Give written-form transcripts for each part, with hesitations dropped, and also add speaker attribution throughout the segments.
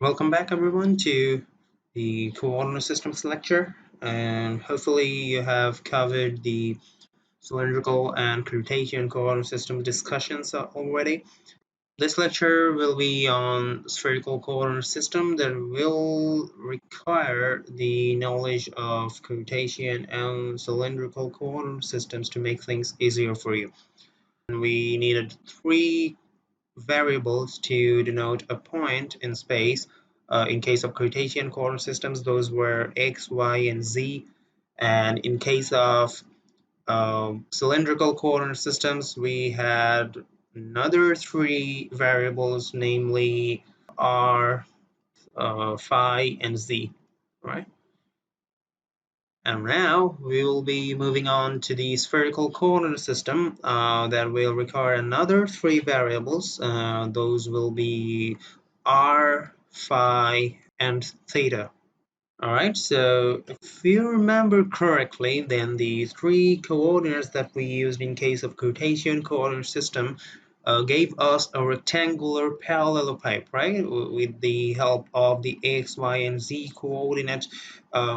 Speaker 1: Welcome back everyone to the coordinate systems lecture, and hopefully you have covered the cylindrical and Cartesian coordinate system discussions already. This lecture will be on spherical coordinate system that will require the knowledge of Cartesian and cylindrical coordinate systems to make things easier for you. And we needed three variables to denote a point in space. In case of Cartesian coordinate systems, those were x, y, and z. And in case of cylindrical coordinate systems, we had another three variables, namely r, phi, and z. Right? And now we will be moving on to the spherical coordinate system that will require another three variables. Those will be r, phi, and theta. Alright, so if you remember correctly, then the three coordinates that we used in case of Cartesian coordinate system gave us a rectangular parallelopipe, right? With the help of the x, y, and z coordinates,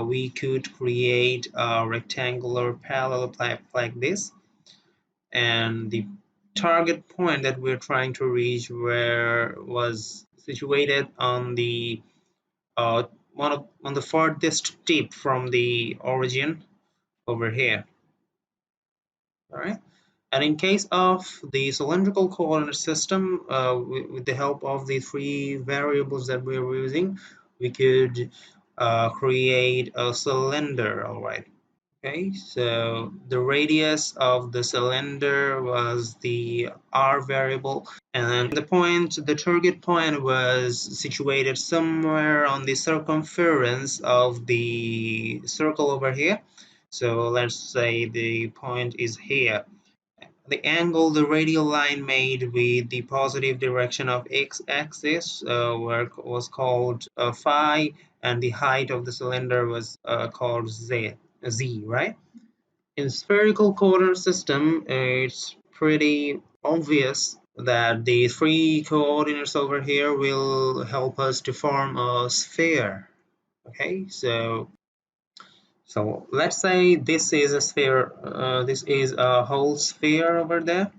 Speaker 1: we could create a rectangular parallelopipe like this. And the target point that we're trying to reach was situated on the uh, on the farthest tip from the origin over here. All right. And in case of the cylindrical coordinate system, with the help of the three variables that we're using, we could create a cylinder. All right. Okay, so the radius of the cylinder was the r variable, and the target point was situated somewhere on the circumference of the circle over here. So let's say the point is here. The angle the radial line made with the positive direction of x-axis was called phi, and the height of the cylinder was called z, right? In spherical coordinate system, it's pretty obvious that the three coordinates over here will help us to form a sphere. Okay, so let's say this is a sphere, this is a whole sphere over there,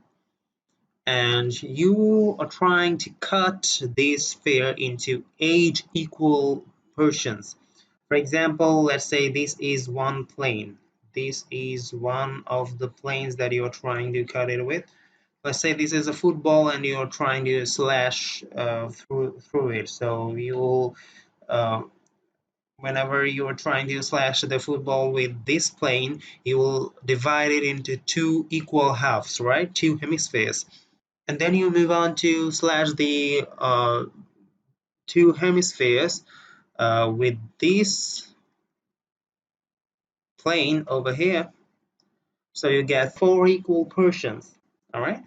Speaker 1: and you are trying to cut this sphere into 8 equal portions. For example, let's say this is one plane. This is one of the planes that you're trying to cut it with. Let's say this is a football and you're trying to slash through it. So you'll uh, whenever you are trying to slash the football with this plane, you will divide it into two equal halves, right? Two hemispheres. And then you move on to slash the two hemispheres with this plane over here. So you get four equal portions, all right?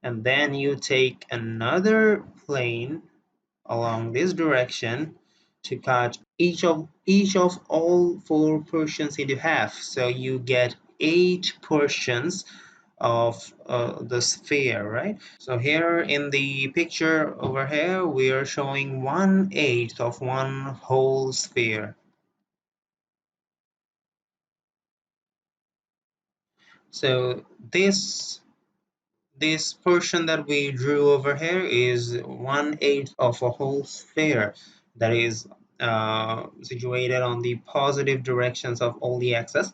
Speaker 1: And then you take another plane along this direction to cut each of all four portions into half. So you get 8 portions of the sphere, right? So here in the picture over here, we are showing 1/8 of one whole sphere. So this portion that we drew over here is 1/8 of a whole sphere that is situated on the positive directions of all the axes.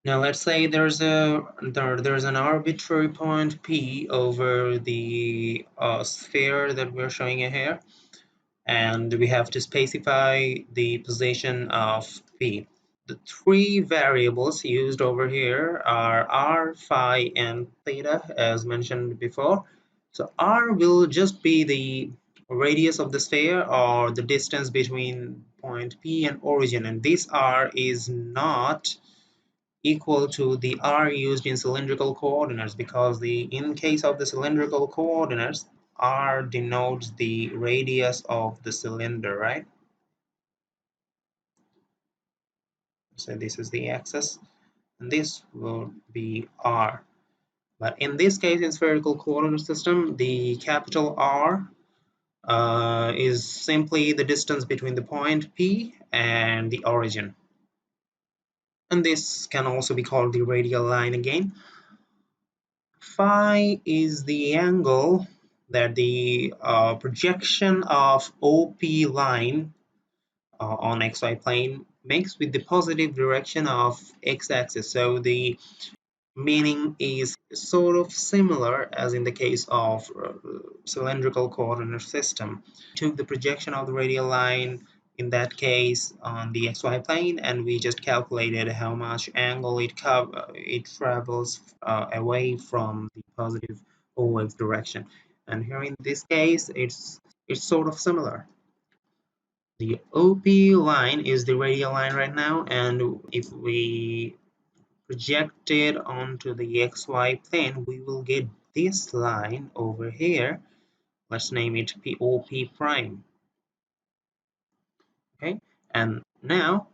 Speaker 1: Now let's say there's an arbitrary point P over the sphere that we're showing here, and we have to specify the position of P. The three variables used over here are r, phi, and theta, as mentioned before. So r will just be the radius of the sphere, or the distance between point P and origin, and this r is not equal to the r used in cylindrical coordinates, because in case of the cylindrical coordinates, r denotes the radius of the cylinder, right? So this is the axis, and this will be r. But in this case, in spherical coordinate system, the capital R is simply the distance between the point P and the origin. And this can also be called the radial line again. Phi is the angle that the projection of OP line on xy plane makes with the positive direction of x-axis. So the meaning is sort of similar as in the case of cylindrical coordinate system. Took the projection of the radial line in that case on the xy plane, and we just calculated how much angle it travels away from the positive OX direction. And here in this case, it's sort of similar. The OP line is the radial line right now, and if we project it onto the xy plane, we will get this line over here. Let's name it POP prime. Okay, and now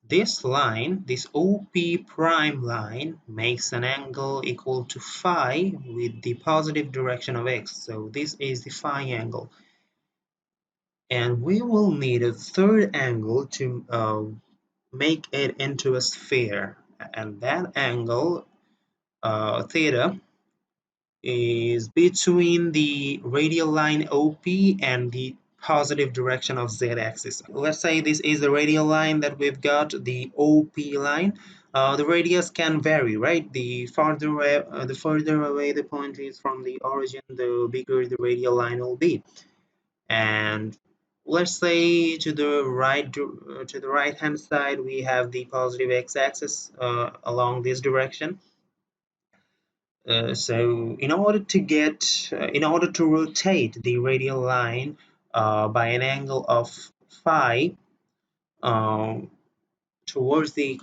Speaker 1: this line, this OP prime line, makes an angle equal to phi with the positive direction of x. So this is the phi angle. And we will need a third angle to make it into a sphere. And that angle, theta, is between the radial line OP and the positive direction of z-axis. Let's say this is the radial line that we've got, the OP line. The radius can vary, right? The farther away the point is from the origin, the bigger the radial line will be. And let's say to the right hand side we have the positive x-axis along this direction. So in order to rotate the radial line by an angle of phi towards the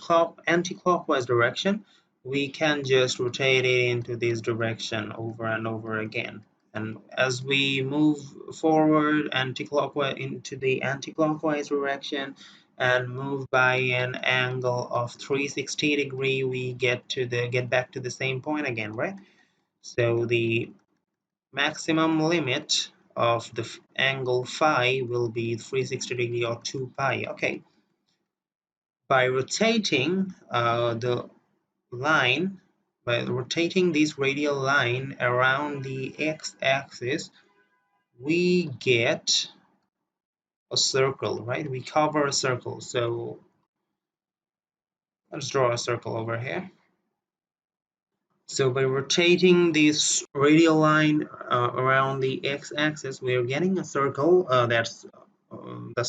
Speaker 1: anti-clockwise direction, we can just rotate it into this direction over and over again. And as we move forward anti-clockwise into the anti-clockwise direction and move by an angle of 360 degree, we get back to the same point again, right? So the maximum limit of the angle phi will be 360 degree or 2 pi. Okay. By rotating by rotating this radial line around the x-axis, we get a circle, right? We cover a circle. So let's draw a circle over here. So by rotating this radial line around the x-axis, we are getting a circle that's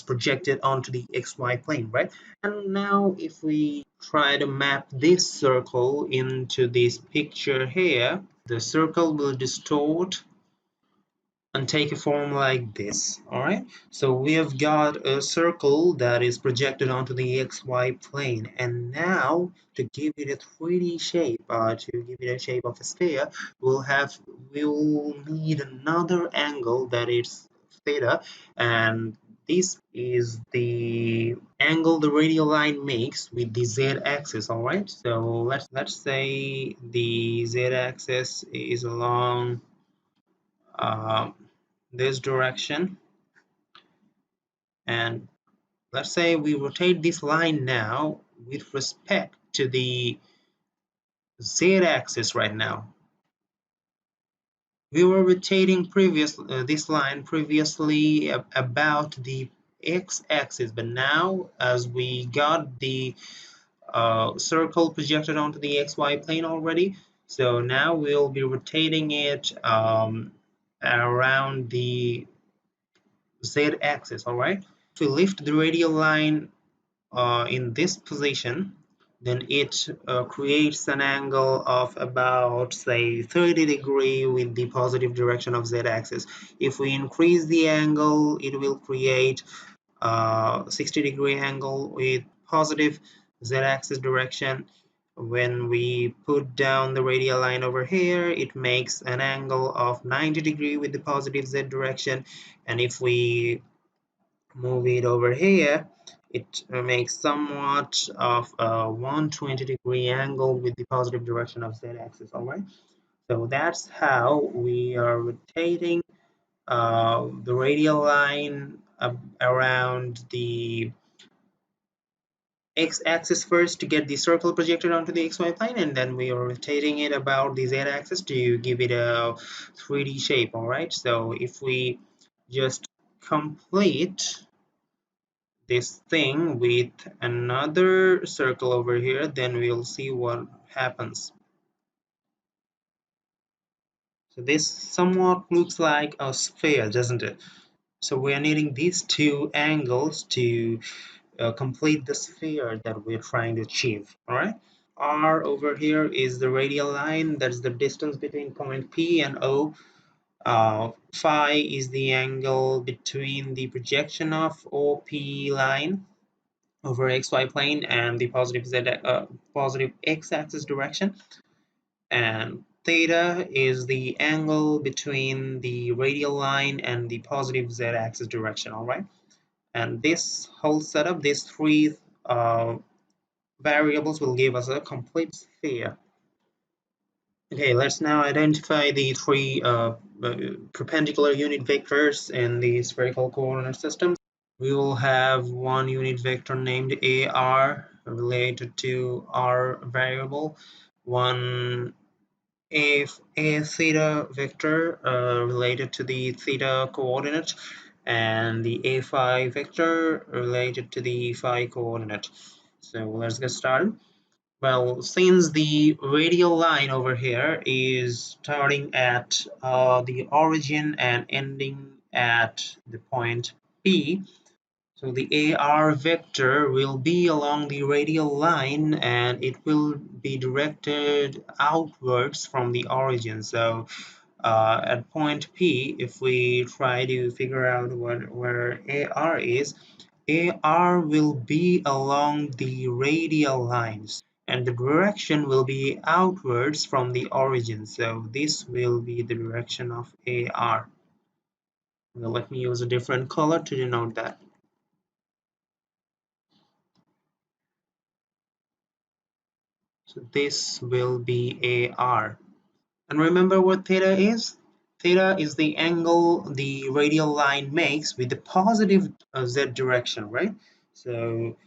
Speaker 1: projected onto the xy plane, right? And now if we try to map this circle into this picture here, the circle will distort and take a form like this. All right, so we have got a circle that is projected onto the xy plane, and now to give it a 3D shape, to give it a shape of a sphere, we'll need another angle that is theta, and this is the angle the radial line makes with the z-axis. All right, so let's say the z-axis is along uh, this direction, and let's say we rotate this line now with respect to the z-axis. Right now we were rotating this line previously about the x-axis, but now as we got the circle projected onto the xy plane already, so now we'll be rotating it around the z-axis. All right, if we lift the radial line in this position, then it creates an angle of about, say, 30 degree with the positive direction of z-axis. If we increase the angle, it will create a 60 degree angle with positive z-axis direction. When we put down the radial line over here, it makes an angle of 90 degree with the positive z direction, and if we move it over here, it makes somewhat of a 120 degree angle with the positive direction of z-axis. All right, so that's how we are rotating the radial line around the x-axis first to get the circle projected onto the xy plane, and then we are rotating it about the z-axis to give it a 3D shape. All right, so if we just complete this thing with another circle over here, then we'll see what happens. So this somewhat looks like a sphere, doesn't it? So we are needing these two angles to complete the sphere that we're trying to achieve. All right, r over here is the radial line, that's the distance between point P and O. Phi is the angle between the projection of OP line over xy plane and the positive x-axis direction, and theta is the angle between the radial line and the positive z-axis direction. All right, and this whole setup, these three variables will give us a complete sphere. Okay, let's now identify the three perpendicular unit vectors in the spherical coordinate system. We will have one unit vector named AR related to R variable, one a theta vector related to the theta coordinate, and the a phi vector related to the phi coordinate. So let's get started. Well, since the radial line over here is starting at the origin and ending at the point P, so the AR vector will be along the radial line and it will be directed outwards from the origin. So at point P, if we try to figure out where AR is, AR will be along the radial lines and the direction will be outwards from the origin. So this will be the direction of AR. Well, let me use a different color to denote that. So this will be AR. And remember what theta is? Theta is the angle the radial line makes with the positive z direction, right? So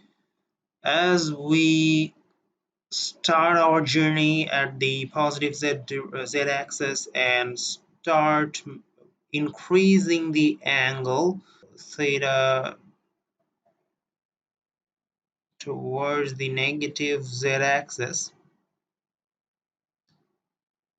Speaker 1: as we start our journey at the positive z axis and start increasing the angle theta towards the negative z axis,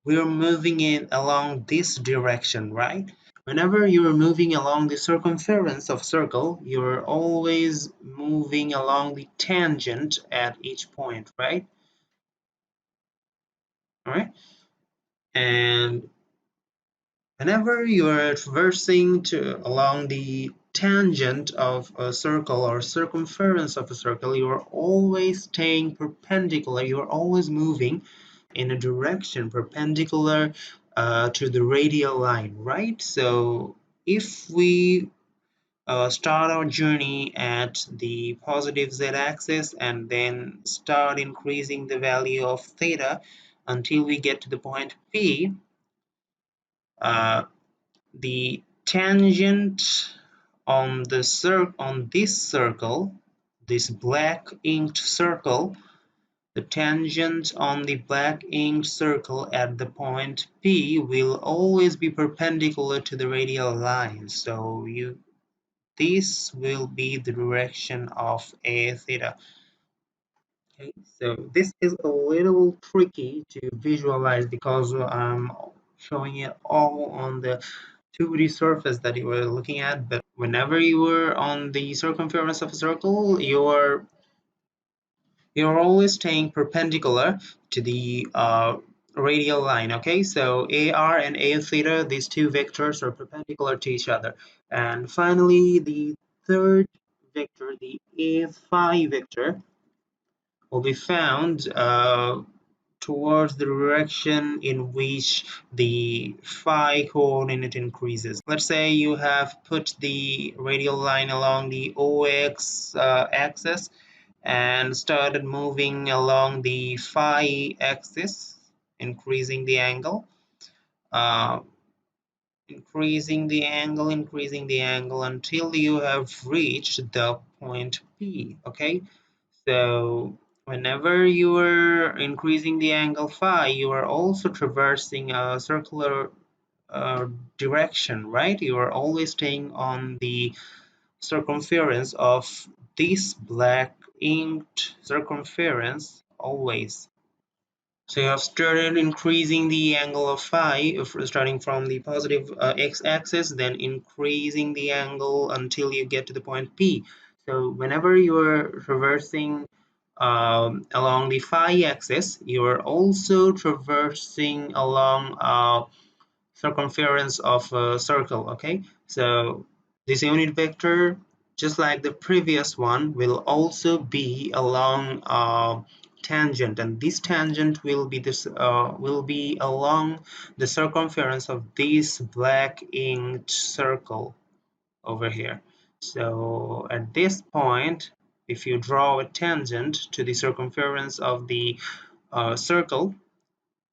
Speaker 1: we're moving it along this direction, right? Whenever you're moving along the circumference of circle, you're always moving along the tangent at each point, right? All right, and whenever you're traversing along the tangent of a circle or circumference of a circle, you're always staying perpendicular. You're always moving in a direction perpendicular to the radial line, right? So if we start our journey at the positive z-axis and then start increasing the value of theta until we get to the point P, uh, the tangent on this circle, this black inked circle, the tangent on the black inked circle at the point P will always be perpendicular to the radial line. So this will be the direction of a theta. Okay, so this is a little tricky to visualize because I'm showing it all on the 2D surface that you were looking at, but whenever you were on the circumference of a circle, you're always staying perpendicular to the radial line. Okay, so AR and A theta, these two vectors are perpendicular to each other. And finally, the third vector, the A phi vector, will be found towards the direction in which the phi coordinate increases. Let's say you have put the radial line along the OX axis and started moving along the phi axis, increasing the angle. Uh, increasing the angle until you have reached the point P. Okay, so whenever you are increasing the angle phi, you are also traversing a circular uh, direction, right? You are always staying on the circumference of this black inked circumference always. So you have started increasing the angle of phi, if starting from the positive x-axis, then increasing the angle until you get to the point P. So whenever you are traversing along the phi axis, you are also traversing along circumference of a circle. Okay, so this unit vector, just like the previous one, will also be along a tangent, and this tangent will be along the circumference of this black inked circle over here. So at this point, if you draw a tangent to the circumference of the circle,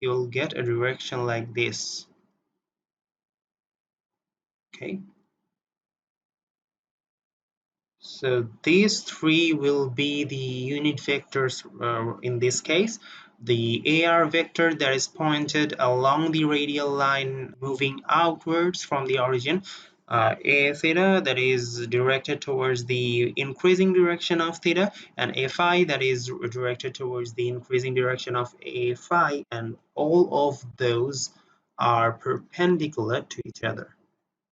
Speaker 1: you'll get a direction like this. Okay, so these three will be the unit vectors in this case. The AR vector that is pointed along the radial line moving outwards from the origin. A theta that is directed towards the increasing direction of theta, and A phi that is directed towards the increasing direction of A phi, and all of those are perpendicular to each other.